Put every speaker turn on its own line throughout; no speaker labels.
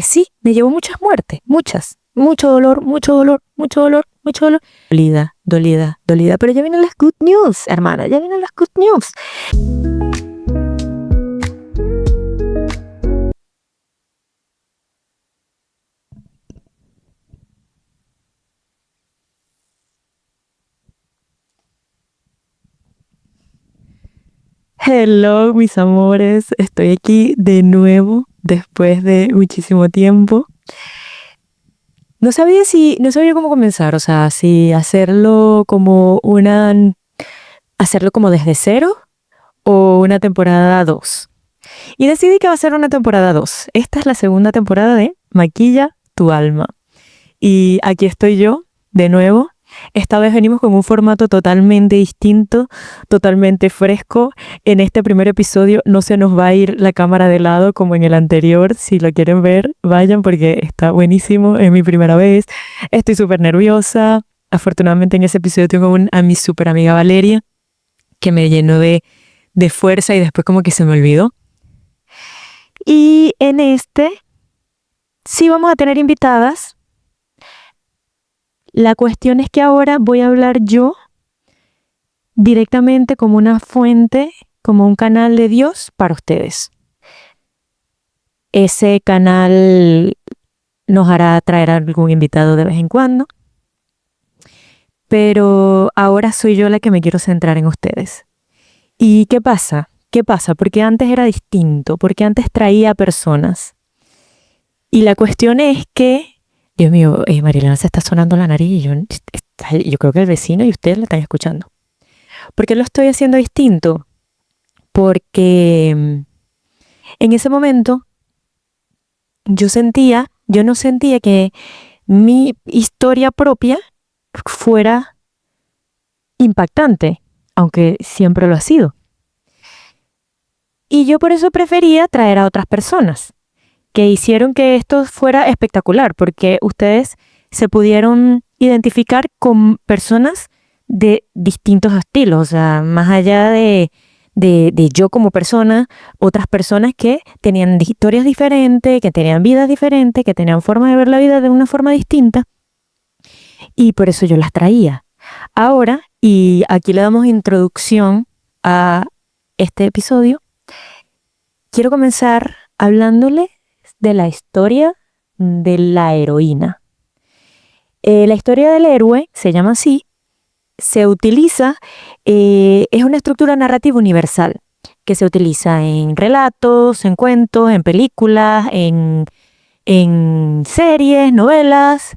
sí, me llevó muchas muertes, muchas. Mucho dolor, mucho dolor, mucho dolor, mucho dolor. Dolida, dolida, dolida. Pero ya vienen las good news, hermana, ya vienen las good news. Hello, mis amores. Estoy aquí de nuevo después de muchísimo tiempo. No sabía cómo comenzar, o sea, si hacerlo como hacerlo como desde cero o una temporada 2. Y decidí que va a ser una temporada 2. Esta es la segunda temporada de Maquilla tu alma. Y aquí estoy yo, de nuevo. Esta vez venimos con un formato totalmente distinto, totalmente fresco. En este primer episodio no se nos va a ir la cámara de lado como en el anterior. Si lo quieren ver, vayan porque está buenísimo. Es mi primera vez. Estoy súper nerviosa. Afortunadamente en ese episodio tengo a mi súper amiga Valeria, que me llenó de fuerza y después como que se me olvidó. Y en este sí vamos a tener invitadas. La cuestión es que ahora voy a hablar yo directamente como una fuente, como un canal de Dios para ustedes. Ese canal nos hará traer algún invitado de vez en cuando, pero ahora soy yo la que me quiero centrar en ustedes. ¿Y qué pasa? ¿Qué pasa? Porque antes era distinto, porque antes traía personas. Y la cuestión es que, Dios mío, Marilena se está sonando la nariz y yo creo que el vecino y ustedes la están escuchando. ¿Por qué lo estoy haciendo distinto? Porque en ese momento yo no sentía que mi historia propia fuera impactante, aunque siempre lo ha sido. Y yo por eso prefería traer a otras personas que hicieron que esto fuera espectacular, porque ustedes se pudieron identificar con personas de distintos estilos, o sea, más allá de yo como persona, otras personas que tenían historias diferentes, que tenían vidas diferentes, que tenían formas de ver la vida de una forma distinta, y por eso yo las traía. Ahora, y aquí le damos introducción a este episodio, quiero comenzar hablándole de la historia de la heroína. La historia del héroe se llama así, se utiliza, es una estructura narrativa universal que se utiliza en relatos, en cuentos, en películas, en series, novelas.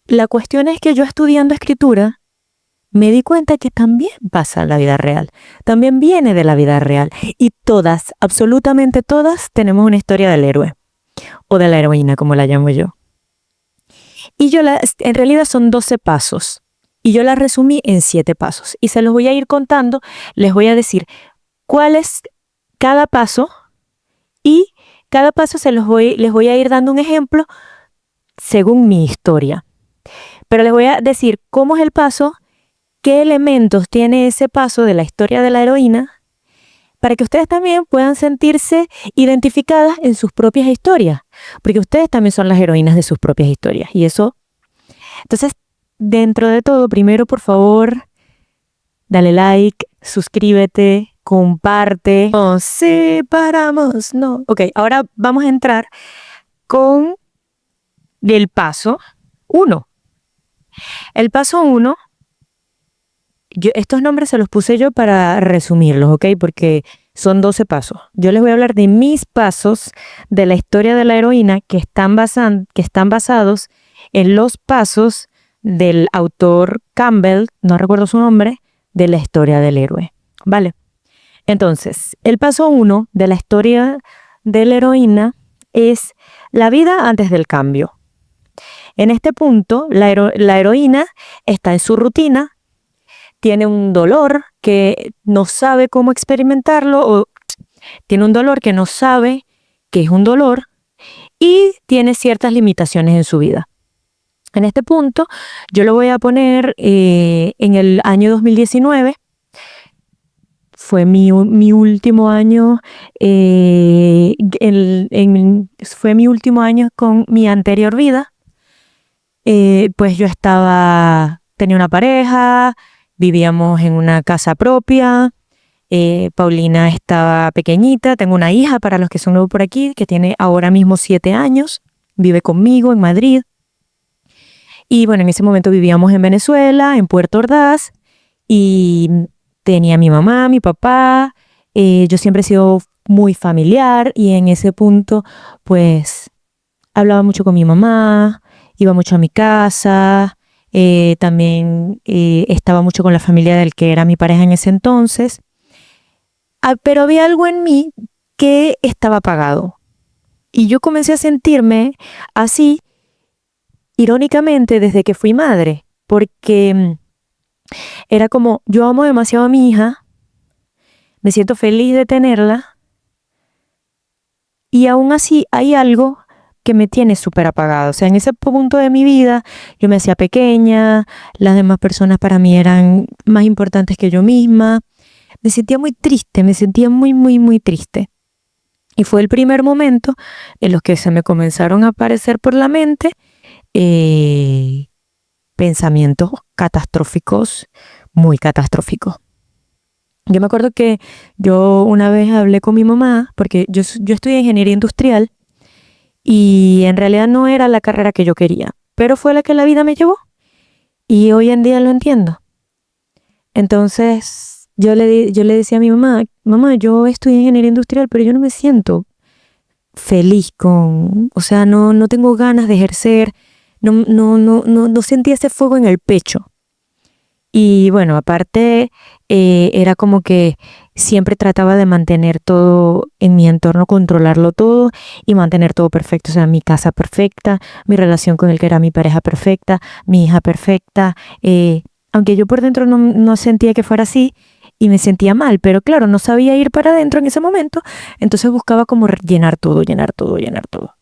La cuestión es que yo estudiando escritura me di cuenta que también pasa en la vida real, también viene de la vida real y todas, absolutamente todas, tenemos una historia del héroe o de la heroína, como la llamo yo. Y en realidad son 12 pasos y yo la resumí en 7 pasos y se los voy a ir contando, les voy a decir cuál es cada paso y cada paso les voy a ir dando un ejemplo según mi historia. Pero les voy a decir cómo es el paso, qué elementos tiene ese paso de la historia de la heroína, para que ustedes también puedan sentirse identificadas en sus propias historias, porque ustedes también son las heroínas de sus propias historias. Y eso, entonces, dentro de todo, primero, por favor, dale like, suscríbete, comparte. Nos separamos, no. Ok, ahora vamos a entrar con el paso 1. El paso 1, estos nombres se los puse yo para resumirlos, ¿ok? Porque son 12 pasos. Yo les voy a hablar de mis pasos de la historia de la heroína que están basados en los pasos del autor Campbell, no recuerdo su nombre, de la historia del héroe, ¿vale? Entonces, el paso 1 de la historia de la heroína es la vida antes del cambio. En este punto, la heroína está en su rutina, tiene un dolor que no sabe cómo experimentarlo o tiene un dolor que no sabe que es un dolor y tiene ciertas limitaciones en su vida. En este punto, yo lo voy a poner en el año 2019. fue mi último año, fue mi último año con mi anterior vida. Pues yo tenía una pareja, vivíamos en una casa propia. Paulina estaba pequeñita, tengo una hija para los que son nuevos por aquí, que tiene ahora mismo 7 años, vive conmigo en Madrid. Y bueno, en ese momento vivíamos en Venezuela, en Puerto Ordaz, y tenía a mi mamá, mi papá. Yo siempre he sido muy familiar y en ese punto pues hablaba mucho con mi mamá, iba mucho a mi casa, también estaba mucho con la familia del que era mi pareja en ese entonces. Pero había algo en mí que estaba apagado. Y yo comencé a sentirme así, irónicamente, desde que fui madre, porque era como, yo amo demasiado a mi hija, me siento feliz de tenerla, y aún así hay algo que me tiene súper apagado. O sea, en ese punto de mi vida yo me hacía pequeña, las demás personas para mí eran más importantes que yo misma. Me sentía muy triste, me sentía muy, muy, muy triste. Y fue el primer momento en los que se me comenzaron a aparecer por la mente pensamientos catastróficos, muy catastróficos. Yo me acuerdo que yo una vez hablé con mi mamá, porque yo estudié ingeniería industrial y en realidad no era la carrera que yo quería, pero fue la que la vida me llevó y hoy en día lo entiendo. Entonces yo le decía a mi mamá, mamá, yo estudié ingeniería industrial, pero yo no me siento feliz o sea, no tengo ganas de ejercer, no sentía ese fuego en el pecho. Y bueno, aparte era como que siempre trataba de mantener todo en mi entorno, controlarlo todo y mantener todo perfecto. O sea, mi casa perfecta, mi relación con el que era mi pareja perfecta, mi hija perfecta. Aunque yo por dentro no sentía que fuera así y me sentía mal, pero claro, no sabía ir para adentro en ese momento, entonces buscaba como llenar todo, llenar todo, llenar todo.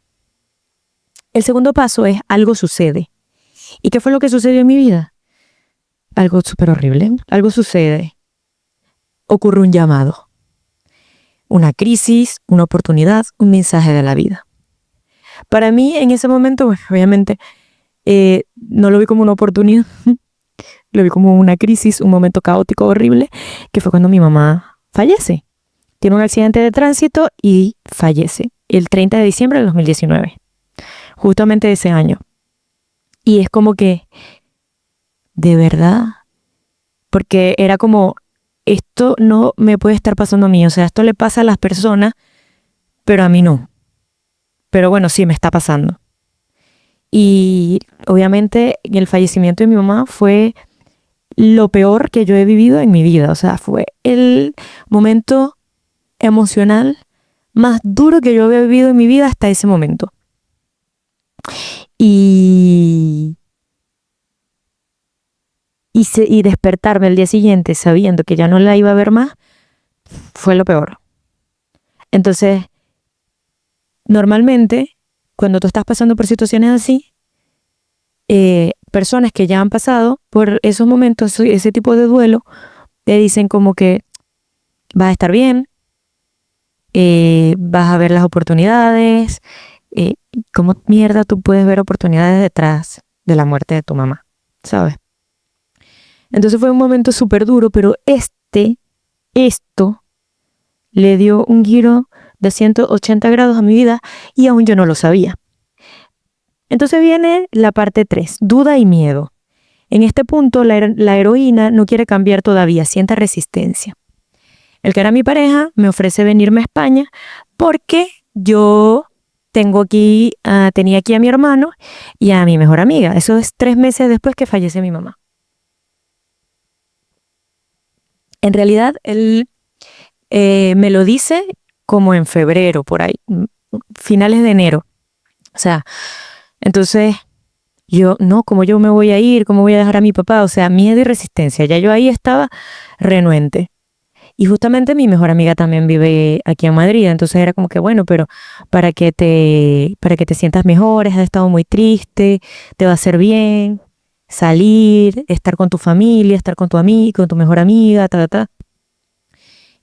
El segundo paso es algo sucede. ¿Y qué fue lo que sucedió en mi vida? Algo súper horrible. Algo sucede. Ocurre un llamado. Una crisis, una oportunidad, un mensaje de la vida. Para mí, en ese momento, pues, obviamente, no lo vi como una oportunidad. Lo vi como una crisis, un momento caótico, horrible, que fue cuando mi mamá fallece. Tiene un accidente de tránsito y fallece el 30 de diciembre del 2019. Justamente ese año. Y es como que, de verdad, porque era como, esto no me puede estar pasando a mí, o sea, esto le pasa a las personas, pero a mí no. Pero bueno, sí, me está pasando. Y obviamente el fallecimiento de mi mamá fue lo peor que yo he vivido en mi vida, o sea, fue el momento emocional más duro que yo había vivido en mi vida hasta ese momento. Y despertarme el día siguiente sabiendo que ya no la iba a ver más, fue lo peor. Entonces, normalmente, cuando tú estás pasando por situaciones así, personas que ya han pasado por esos momentos, ese tipo de duelo, te dicen como que vas a estar bien, vas a ver las oportunidades, ¿cómo mierda tú puedes ver oportunidades detrás de la muerte de tu mamá? ¿Sabes? Entonces fue un momento súper duro, pero esto le dio un giro de 180 grados a mi vida y aún yo no lo sabía. Entonces viene la parte 3, duda y miedo. En este punto la heroína no quiere cambiar todavía, siente resistencia. El que era mi pareja me ofrece venirme a España porque yo tenía aquí a mi hermano y a mi mejor amiga. Eso es 3 meses después que fallece mi mamá. En realidad, él me lo dice como en febrero, por ahí, finales de enero. O sea, entonces yo, no, ¿cómo yo me voy a ir? ¿Cómo voy a dejar a mi papá? O sea, miedo y resistencia. Ya yo ahí estaba renuente. Y justamente mi mejor amiga también vive aquí en Madrid. Entonces era como que, bueno, pero para que te sientas mejor, has estado muy triste, te va a hacer bien salir, estar con tu familia, estar con tu amigo, con tu mejor amiga, ta.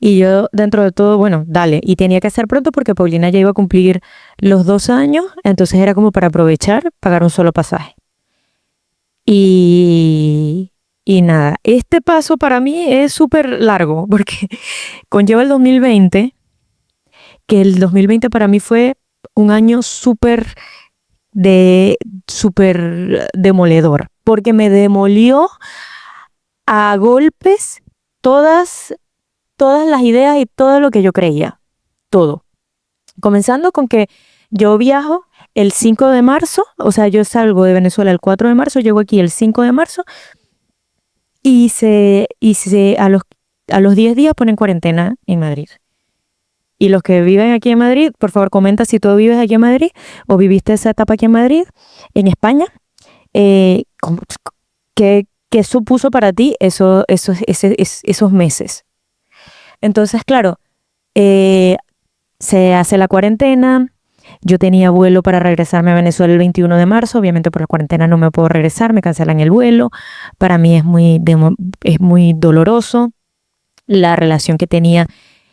Y yo dentro de todo, bueno, dale. Y tenía que hacer pronto porque Paulina ya iba a cumplir los 2 años, entonces era como para aprovechar, pagar un solo pasaje. Y, y nada, este paso para mí es súper largo porque conlleva el 2020, que el 2020 para mí fue un año súper demoledor, porque me demolió a golpes todas, todas las ideas y todo lo que yo creía, todo. Comenzando con que yo viajo el 5 de marzo, o sea, yo salgo de Venezuela el 4 de marzo, llego aquí el 5 de marzo y a los 10 días ponen cuarentena en Madrid. Y los que viven aquí en Madrid, por favor comenta si tú vives aquí en Madrid o viviste esa etapa aquí en Madrid, en España. ¿Cómo- ¿Qué supuso para ti esos meses? Entonces, claro, eh, se hace la cuarentena. Yo tenía vuelo para regresarme a Venezuela el 21 de marzo. Obviamente por la cuarentena no me puedo regresar, me cancelan el vuelo. Para mí es muy doloroso. La relación que tenía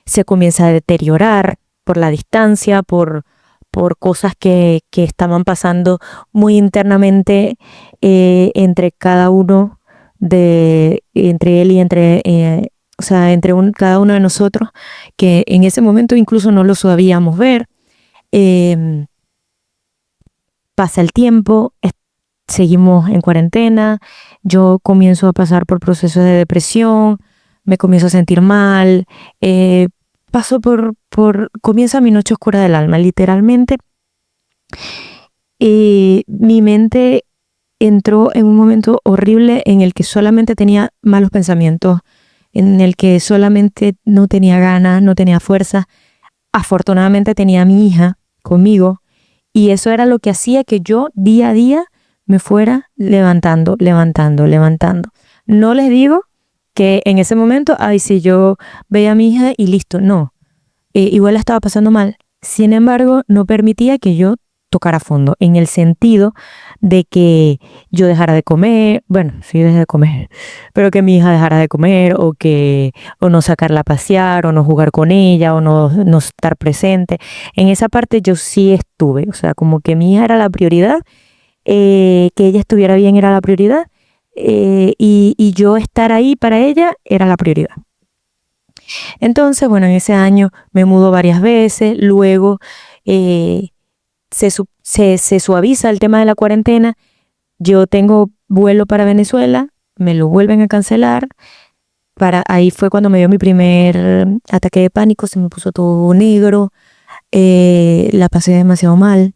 se comienza a deteriorar por la distancia, por cosas que estaban pasando muy internamente entre cada uno entre él y o sea, cada uno de nosotros, que en ese momento incluso no lo sabíamos ver. Em, Pasa el tiempo, seguimos en cuarentena, yo comienzo a pasar por procesos de depresión, me comienzo a sentir mal, eh, comienza mi noche oscura del alma, literalmente. Mi mente entró en un momento horrible en el que solamente tenía malos pensamientos, en el que solamente no tenía ganas, no tenía fuerza. Afortunadamente tenía a mi hija conmigo y eso era lo que hacía que yo día a día me fuera levantando, levantando, levantando. No les digo que en ese momento, ay, si yo veía a mi hija y listo, no. Igual la estaba pasando mal. Sin embargo, no permitía que yo tocara fondo, en el sentido de que yo dejara de comer, bueno, sí dejé de comer, pero que mi hija dejara de comer o no sacarla a pasear o no jugar con ella o no estar presente. En esa parte yo sí estuve, o sea, como que mi hija era la prioridad, que ella estuviera bien era la prioridad, y yo estar ahí para ella era la prioridad. Entonces, bueno, en ese año me mudo varias veces, luego eh, se suaviza el tema de la cuarentena, yo tengo vuelo para Venezuela, me lo vuelven a cancelar, ahí fue cuando me dio mi primer ataque de pánico, se me puso todo negro, la pasé demasiado mal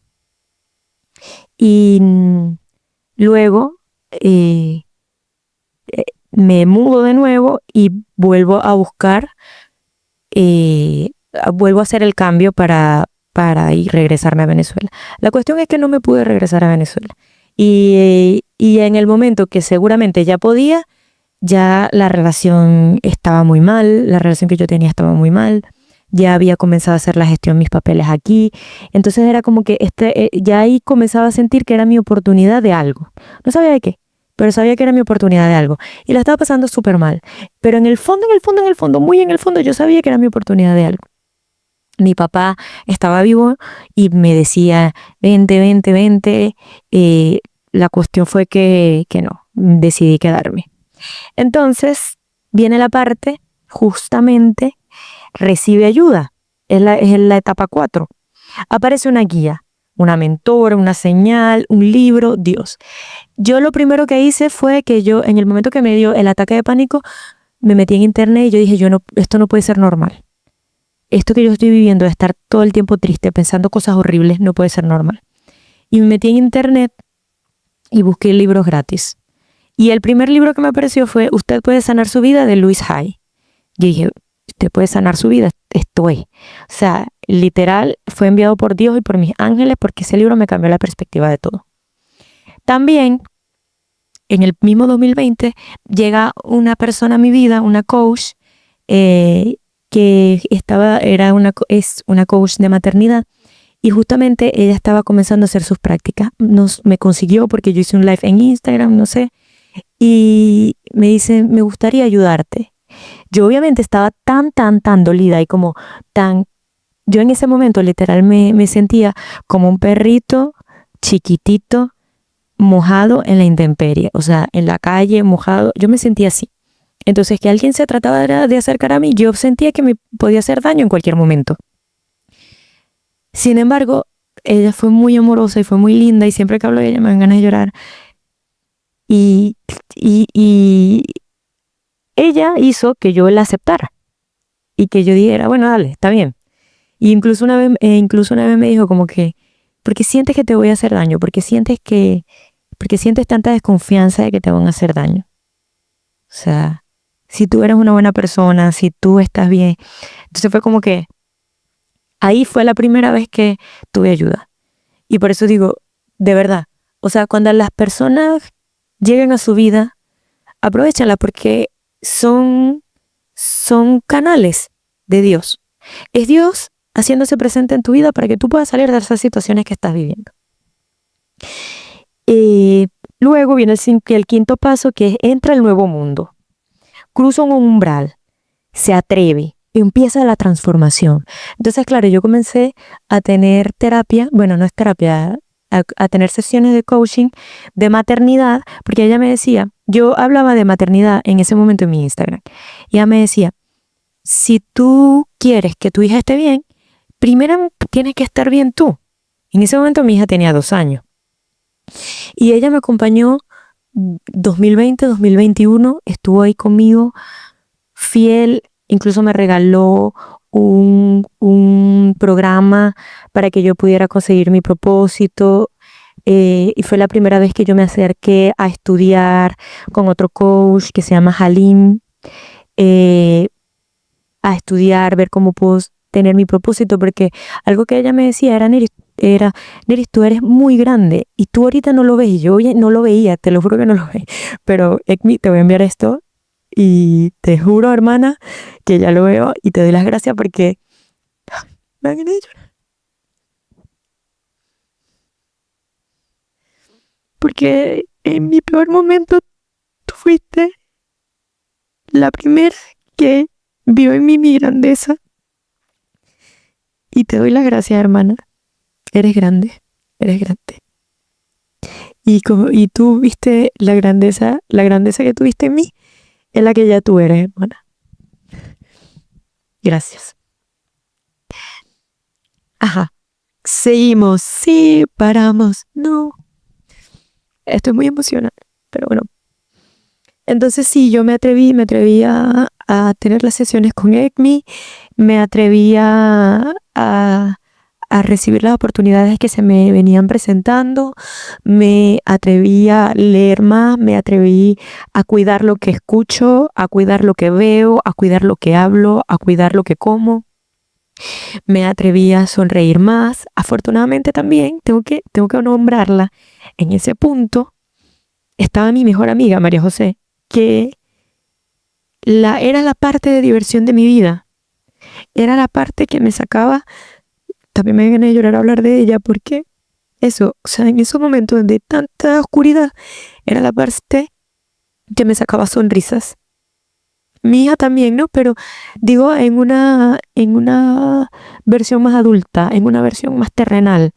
y luego eh, me mudo de nuevo y vuelvo a buscar, vuelvo a hacer el cambio para ir regresarme a Venezuela. La cuestión es que no me pude regresar a Venezuela. Y en el momento que seguramente ya podía, ya la relación estaba muy mal, la relación que yo tenía estaba muy mal, ya había comenzado a hacer la gestión de mis papeles aquí, entonces era como que ya ahí comenzaba a sentir que era mi oportunidad de algo. No sabía de qué, pero sabía que era mi oportunidad de algo. Y la estaba pasando súper mal. Pero en el fondo, en el fondo, en el fondo, muy en el fondo, yo sabía que era mi oportunidad de algo. Mi papá estaba vivo y me decía, vente, vente, vente. La cuestión fue que no, decidí quedarme. Entonces, viene la parte, justamente, recibe ayuda. Es la etapa 4. Aparece una guía, una mentora, una señal, un libro, Dios. Yo lo primero que hice fue que yo, en el momento que me dio el ataque de pánico, me metí en internet y yo dije, esto no puede ser normal. Esto que yo estoy viviendo de estar todo el tiempo triste, pensando cosas horribles, no puede ser normal. Y me metí en internet y busqué libros gratis. Y el primer libro que me apareció fue Usted puede sanar su vida, de Louise Hay. Yo dije, usted puede sanar su vida, esto es. O sea, literal, fue enviado por Dios y por mis ángeles porque ese libro me cambió la perspectiva de todo. También, en el mismo 2020, llega una persona a mi vida, una coach, que es una coach de maternidad, y justamente ella estaba comenzando a hacer sus prácticas. Me consiguió porque yo hice un live en Instagram, no sé, y me dice, me gustaría ayudarte. yo obviamente estaba tan dolida y como tan... Yo en ese momento literal me sentía como un perrito chiquitito mojado en la intemperie, o sea, en la calle, mojado. Yo me sentía así. Entonces, que alguien se trataba de acercar a mí, yo sentía que me podía hacer daño en cualquier momento. Sin embargo, ella fue muy amorosa y fue muy linda y siempre que hablo de ella me dan ganas de llorar. Y ella hizo que yo la aceptara y que yo dijera, bueno, dale, está bien. Y incluso una vez me dijo como que, ¿por qué sientes que te voy a hacer daño? Porque sientes tanta desconfianza de que te van a hacer daño? O sea, si tú eres una buena persona, si tú estás bien. Entonces fue como que ahí fue la primera vez que tuve ayuda. Y por eso digo, de verdad, o sea, cuando las personas lleguen a su vida, aprovéchala porque son canales de Dios. Es Dios haciéndose presente en tu vida para que tú puedas salir de esas situaciones que estás viviendo. Luego viene el quinto paso, que es entra al nuevo mundo. Cruza un umbral, se atreve, empieza la transformación. Entonces, claro, yo comencé a tener terapia, bueno, no es terapia, a tener sesiones de coaching de maternidad, porque ella me decía, yo hablaba de maternidad en ese momento en mi Instagram, y ella me decía, si tú quieres que tu hija esté bien, primero tienes que estar bien tú. En ese momento mi hija tenía 2 años. Y ella me acompañó 2020, 2021, estuvo ahí conmigo, fiel, incluso me regaló un programa para que yo pudiera conseguir mi propósito. Y fue la primera vez que yo me acerqué a estudiar con otro coach que se llama Halim, a estudiar, ver cómo puedo tener mi propósito, porque algo que ella me decía era, Neris, tú eres muy grande y tú ahorita no lo ves, y yo no lo veía, te lo juro que no lo veía, pero Ekmi, te voy a enviar esto y te juro, hermana, que ya lo veo y te doy las gracias porque me han hecho. Porque en mi peor momento tú fuiste la primera que vio en mí mi grandeza y te doy las gracias, hermana. Eres grande, eres grande. Y tú viste la grandeza que tuviste en mí, es la que ya tú eres, hermana. Gracias. Ajá. Seguimos. Sí, paramos. No. Estoy muy emocionada, pero bueno. Entonces sí, yo me atreví a tener las sesiones con ECMI, me atreví a recibir las oportunidades que se me venían presentando, me atreví a leer más, me atreví a cuidar lo que escucho, a cuidar lo que veo, a cuidar lo que hablo, a cuidar lo que como. Me atreví a sonreír más. Afortunadamente también, tengo que nombrarla, en ese punto estaba mi mejor amiga, María José, que era la parte de diversión de mi vida. Era la parte que me sacaba, también me gané de llorar a hablar de ella, porque eso, o sea, en esos momentos de tanta oscuridad, era la parte que me sacaba sonrisas. Mi hija también, ¿no? Pero digo, en una versión más adulta, en una versión más terrenal.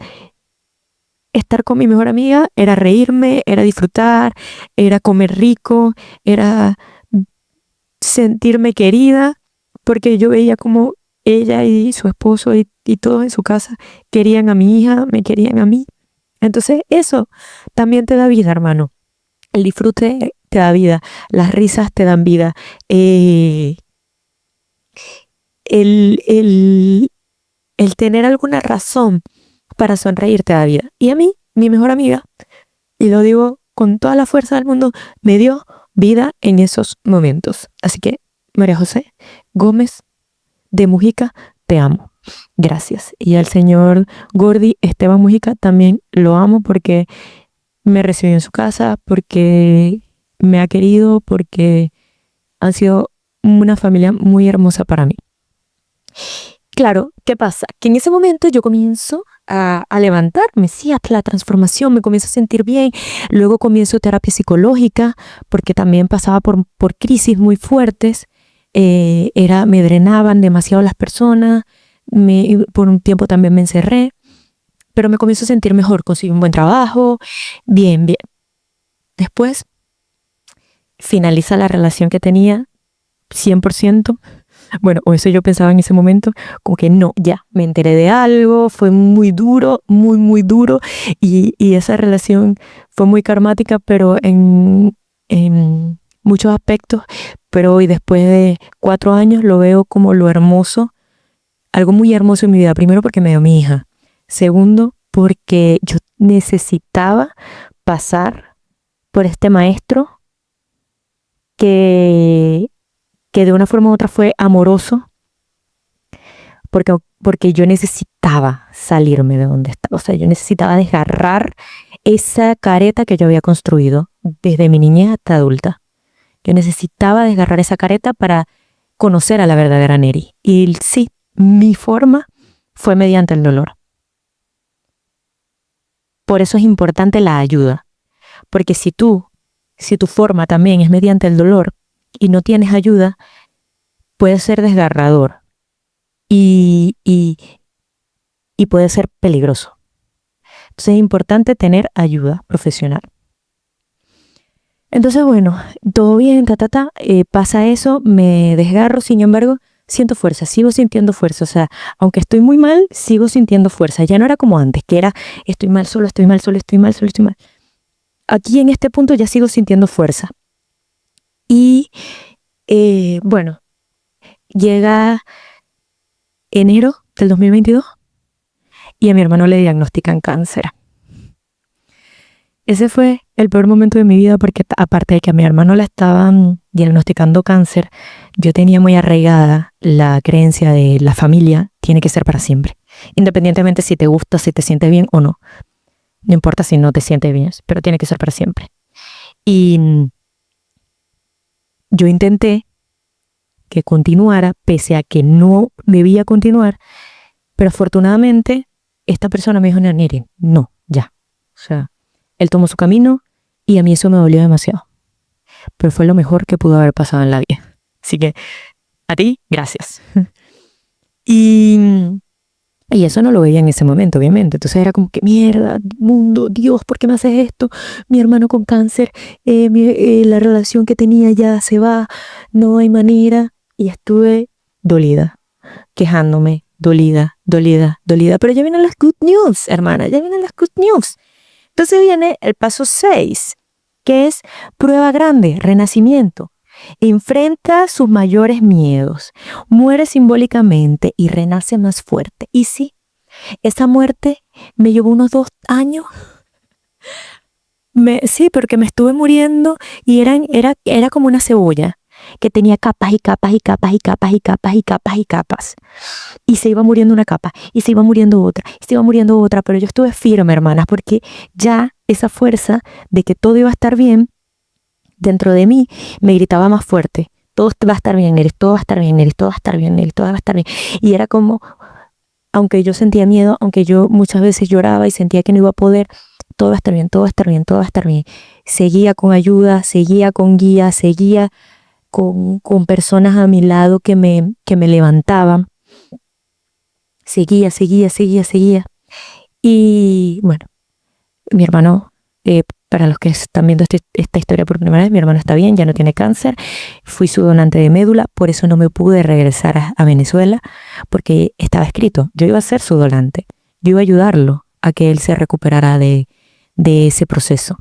Estar con mi mejor amiga era reírme, era disfrutar, era comer rico, era sentirme querida, porque yo veía como ella y su esposo y todos en su casa querían a mi hija, me querían a mí. Entonces eso también te da vida, hermano. El disfrute te da vida, las risas te dan vida. El tener alguna razón para sonreír te da vida. Y a mí, mi mejor amiga, y lo digo con toda la fuerza del mundo, me dio vida en esos momentos. Así que, María José Gómez de Mujica, te amo. Gracias. Y al señor Gordy Esteban Mujica también lo amo porque me recibió en su casa, porque me ha querido, porque han sido una familia muy hermosa para mí. Claro, ¿qué pasa? Que en ese momento yo comienzo a levantarme, sí, hasta la transformación, me comienzo a sentir bien, luego comienzo terapia psicológica, porque también pasaba por crisis muy fuertes, me drenaban demasiado las personas, por un tiempo también me encerré, pero me comienzo a sentir mejor, conseguí un buen trabajo, bien. Después finaliza la relación que tenía 100%. Bueno, o eso yo pensaba en ese momento, como que no, ya, me enteré de algo, fue muy duro, muy duro, y esa relación fue muy karmática, pero en muchos aspectos, pero hoy, después de 4 años, lo veo como lo hermoso, algo muy hermoso en mi vida. Primero, porque me dio mi hija. Segundo, porque yo necesitaba pasar por este maestro que de una forma u otra fue amoroso, porque yo necesitaba salirme de donde estaba. O sea, yo necesitaba desgarrar esa careta que yo había construido desde mi niñez hasta adulta. Yo necesitaba desgarrar esa careta para conocer a la verdadera Neri. Y sí, mi forma fue mediante el dolor. Por eso es importante la ayuda. Porque si tu forma también es mediante el dolor y no tienes ayuda, puede ser desgarrador y puede ser peligroso. Entonces es importante tener ayuda profesional. Entonces, bueno, todo bien, pasa eso, me desgarro, sin embargo, siento fuerza, sigo sintiendo fuerza. O sea, aunque estoy muy mal, sigo sintiendo fuerza. Ya no era como antes, que era estoy mal solo, estoy mal solo, estoy mal solo, estoy mal. Aquí en este punto ya sigo sintiendo fuerza. Y bueno, llega enero del 2022 y a mi hermano le diagnostican cáncer. Ese fue el peor momento de mi vida, porque aparte de que a mi hermano le estaban diagnosticando cáncer, yo tenía muy arraigada la creencia de la familia tiene que ser para siempre. Independientemente si te gusta, si te sientes bien o no. No importa si no te sientes bien, pero tiene que ser para siempre. Y yo intenté que continuara, pese a que no debía continuar, pero afortunadamente esta persona me dijo, Neri, no, ya. O sea, él tomó su camino y a mí eso me dolió demasiado. Pero fue lo mejor que pudo haber pasado en la vida. Así que a ti, gracias. Y eso no lo veía en ese momento, obviamente. Entonces era como que, mierda, mundo, Dios, ¿por qué me haces esto? Mi hermano con cáncer, la relación que tenía ya se va, no hay manera. Y estuve dolida, quejándome, dolida. Pero ya vienen las good news, hermana, ya vienen las good news. Entonces viene el paso 6, que es prueba grande, renacimiento. Enfrenta sus mayores miedos, muere simbólicamente y renace más fuerte. Y sí, esa muerte me llevó unos 2 años. Sí, porque me estuve muriendo y era como una cebolla que tenía capas y capas y capas y capas y capas y capas y capas. Y se iba muriendo una capa, y se iba muriendo otra, y se iba muriendo otra, pero yo estuve firme, hermanas, porque ya esa fuerza de que todo iba a estar bien dentro de mí me gritaba más fuerte. Todo va a estar bien, Neris, todo va a estar bien, Neris, todo va a estar bien, Neris, todo va a estar bien. Y era como, aunque yo sentía miedo, aunque yo muchas veces lloraba y sentía que no iba a poder, todo va a estar bien, todo va a estar bien, todo va a estar bien. Seguía con ayuda, seguía con guía, seguía con personas a mi lado que me levantaban. Seguía. Y bueno, mi hermano, para los que están viendo esta historia por primera vez, mi hermano está bien, ya no tiene cáncer. Fui su donante de médula, por eso no me pude regresar a Venezuela, porque estaba escrito, yo iba a ser su donante, yo iba a ayudarlo a que él se recuperara de ese proceso.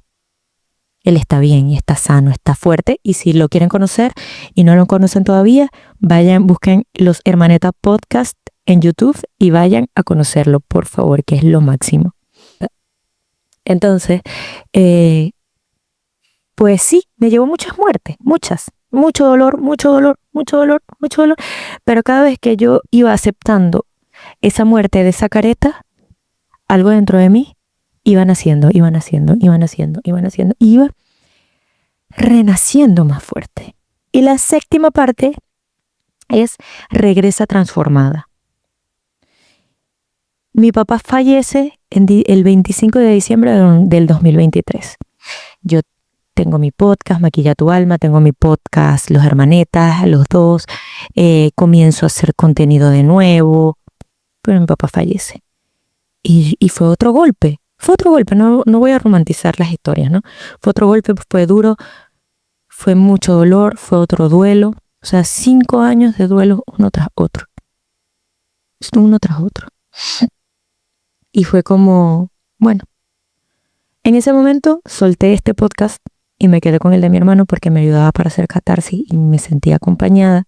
Él está bien, está sano, está fuerte, y si lo quieren conocer y no lo conocen todavía, vayan, busquen los Hermaneta Podcast en YouTube y vayan a conocerlo, por favor, que es lo máximo. Entonces, pues sí, me llevó muchas muertes, mucho dolor, pero cada vez que yo iba aceptando esa muerte de esa careta, algo dentro de mí iba naciendo, iba renaciendo más fuerte. Y la 7ª parte es regresa transformada. Mi papá fallece el 25 de diciembre del 2023. Yo tengo mi podcast Maquilla tu Alma, tengo mi podcast Los Hermanetas, los dos, comienzo a hacer contenido de nuevo, pero mi papá fallece. Y fue otro golpe, no voy a romantizar las historias, ¿no? Fue otro golpe, fue duro, fue mucho dolor, fue otro duelo, o sea, 5 años de duelo uno tras otro. Y fue como, bueno, en ese momento solté este podcast y me quedé con el de mi hermano porque me ayudaba para hacer catarsis y me sentía acompañada.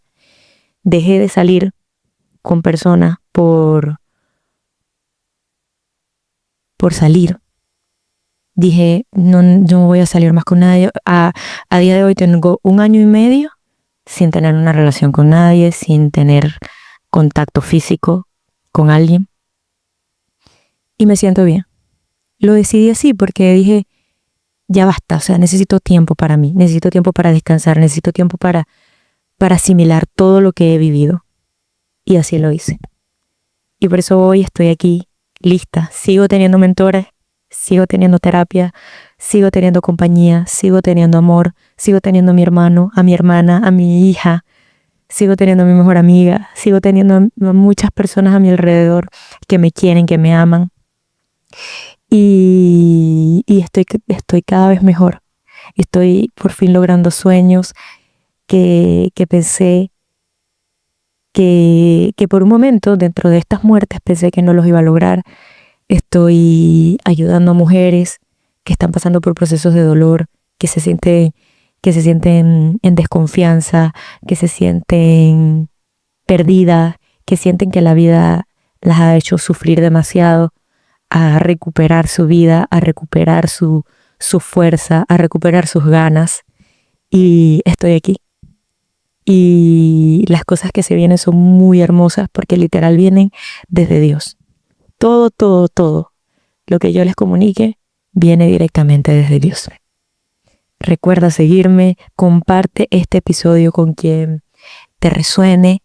Dejé de salir con personas por salir. Dije, no, yo no voy a salir más con nadie. A día de hoy tengo 1 año y medio sin tener una relación con nadie, sin tener contacto físico con alguien. Y me siento bien. Lo decidí así porque dije, ya basta, o sea, necesito tiempo para mí, necesito tiempo para descansar, necesito tiempo para asimilar todo lo que he vivido. Y así lo hice. Y por eso hoy estoy aquí, lista. Sigo teniendo mentores, sigo teniendo terapia, sigo teniendo compañía, sigo teniendo amor, sigo teniendo a mi hermano, a mi hermana, a mi hija, sigo teniendo a mi mejor amiga, sigo teniendo a muchas personas a mi alrededor que me quieren, que me aman. Y estoy cada vez mejor. Estoy por fin logrando sueños que pensé que por un momento dentro de estas muertes pensé que no los iba a lograr. Estoy ayudando a mujeres que están pasando por procesos de dolor, que se sienten en desconfianza, que se sienten perdidas, que sienten que la vida las ha hecho sufrir demasiado, a recuperar su vida, a recuperar su fuerza, a recuperar sus ganas. Y estoy aquí. Y las cosas que se vienen son muy hermosas porque literal vienen desde Dios. Todo lo que yo les comunique viene directamente desde Dios. Recuerda seguirme, comparte este episodio con quien te resuene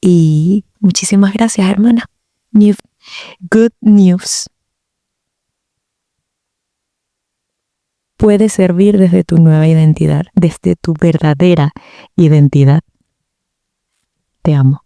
y muchísimas gracias, hermana. Good news. Puede servir desde tu nueva identidad, desde tu verdadera identidad. Te amo.